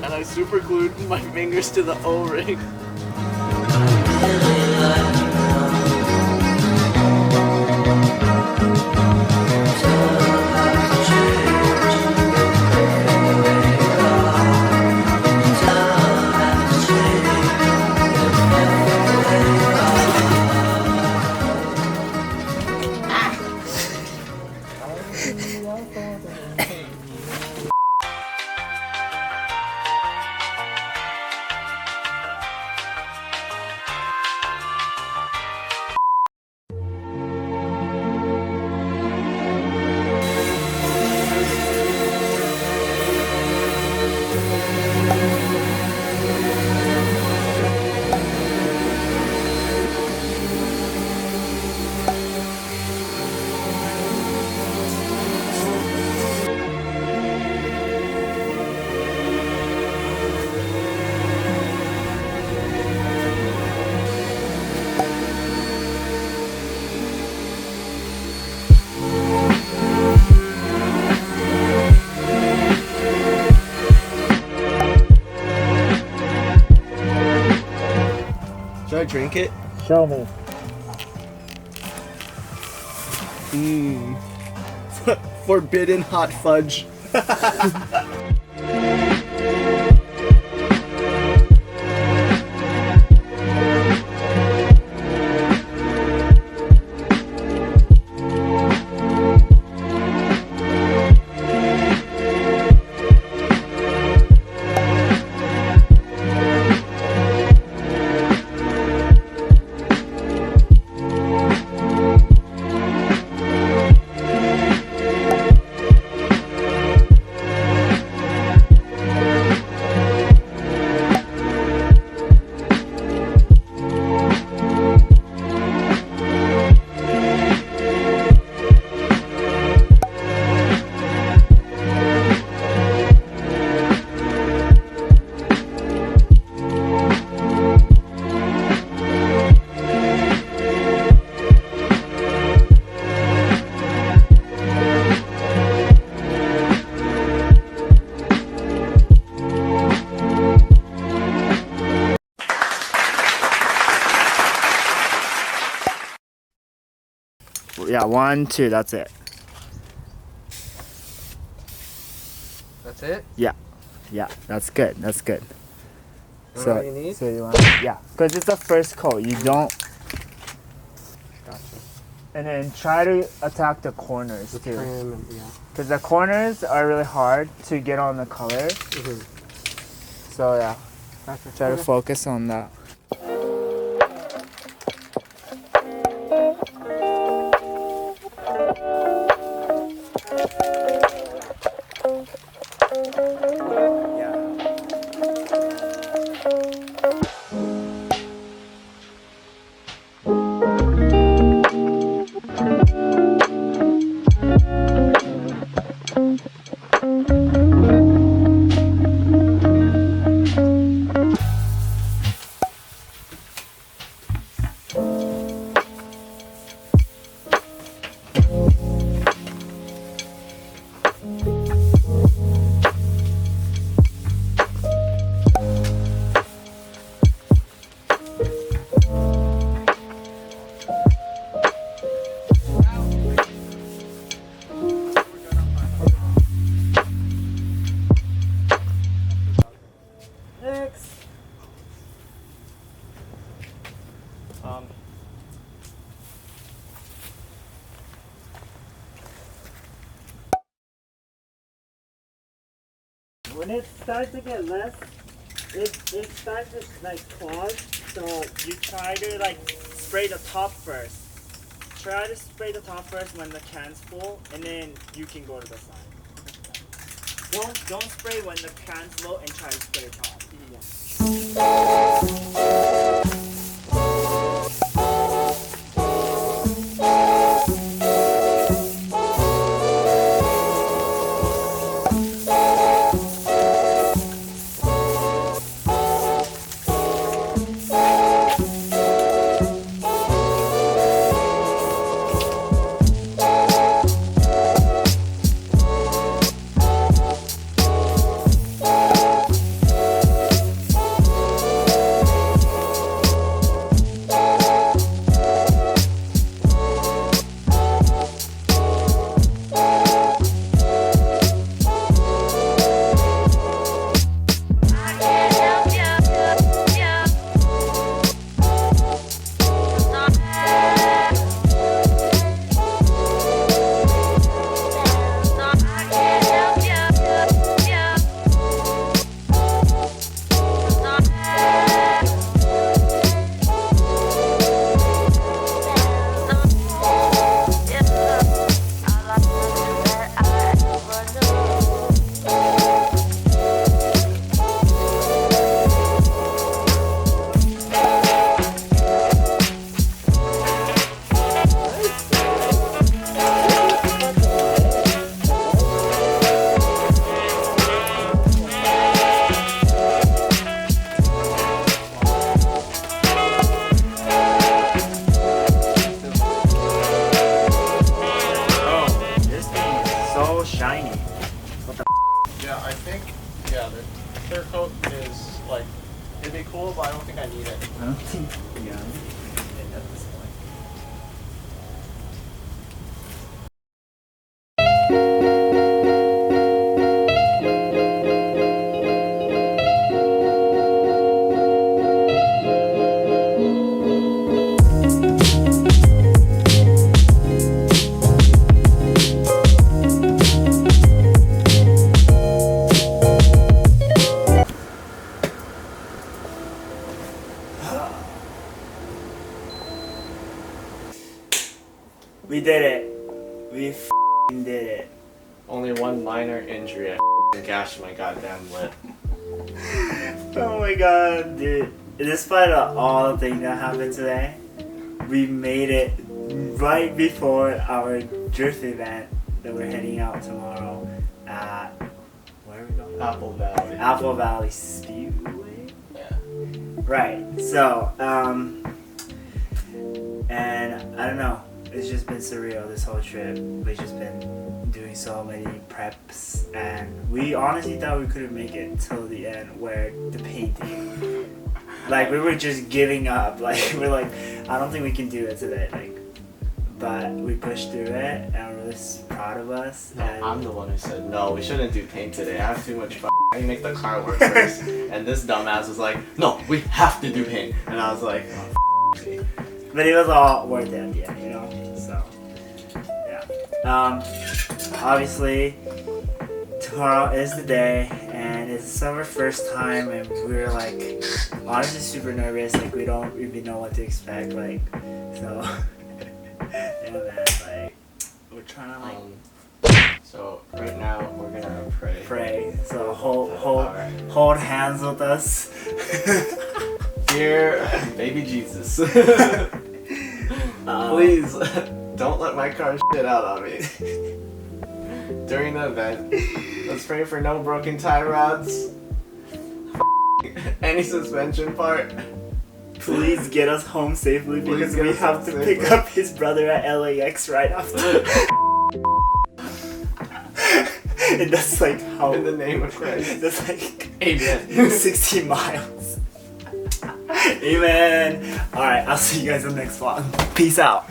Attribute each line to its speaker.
Speaker 1: and I super glued my fingers to the O-ring. Should I drink it?
Speaker 2: Show me.
Speaker 1: Forbidden hot fudge.
Speaker 2: Yeah, 1, 2, that's it.
Speaker 3: That's it?
Speaker 2: Yeah, that's good, that's good.
Speaker 3: You know what you need?
Speaker 2: So you want, yeah, because it's the first coat, you don't.
Speaker 3: Gotcha.
Speaker 2: And then try to attack the corners
Speaker 3: The
Speaker 2: too.
Speaker 3: trim and, yeah.
Speaker 2: Because the corners are really hard to get on the color. So yeah,
Speaker 3: Gotcha.
Speaker 2: try to focus on that. When it starts to get less, it starts to like clog. So you try to like spray the top first. Try to spray the top first when the can's full, and then you can go to the side. Don't spray when the can's low and try to spray top.
Speaker 1: think, yeah, the clear coat is like, it'd be cool, but I don't think I need it.
Speaker 2: I don't think we are at this point. We did it. We f***ing did it.
Speaker 1: Only one minor injury, I gashed my goddamn lip.
Speaker 2: Oh my god, dude. Despite all the things that happened today, we made it right before our drift event that we're heading out tomorrow at, where are we going?
Speaker 1: Apple Valley.
Speaker 2: Apple Valley Speedway?
Speaker 1: Yeah.
Speaker 2: Right, so, and I don't know, it's just been surreal this whole trip. We've just been doing so many preps, and we honestly thought we couldn't make it till the end where the painting, like we were just giving up, like we're like, I don't think we can do it today, like, but we pushed through it, and I'm really proud of us.
Speaker 1: No,
Speaker 2: and
Speaker 1: I'm the one who said, no, we shouldn't do paint today. I have too much fun. I can make the car work first. And this dumbass was like, no, we have to do paint. And I was like, oh,
Speaker 2: but it was all worth it at the end, you know, so, yeah. Obviously, tomorrow is the day, and it's our first time, and we're like, honestly super nervous, like we don't even know what to expect, like, so, yeah man, like, we're trying to like,
Speaker 1: so right now we're gonna
Speaker 2: pray, so hold hands with us.
Speaker 1: Dear baby Jesus, please don't let my car shit out on me. During the event, let's pray for no broken tie rods, any suspension part.
Speaker 2: Please get us home safely, because
Speaker 1: Please get
Speaker 2: we
Speaker 1: us
Speaker 2: have
Speaker 1: home
Speaker 2: to
Speaker 1: safely.
Speaker 2: pick up his brother at LAX right after. And that's like how.
Speaker 1: In the name of Christ.
Speaker 2: That's like
Speaker 1: Amen.
Speaker 2: 60 miles. Amen. Alright, I'll see you guys in the next vlog. Peace out.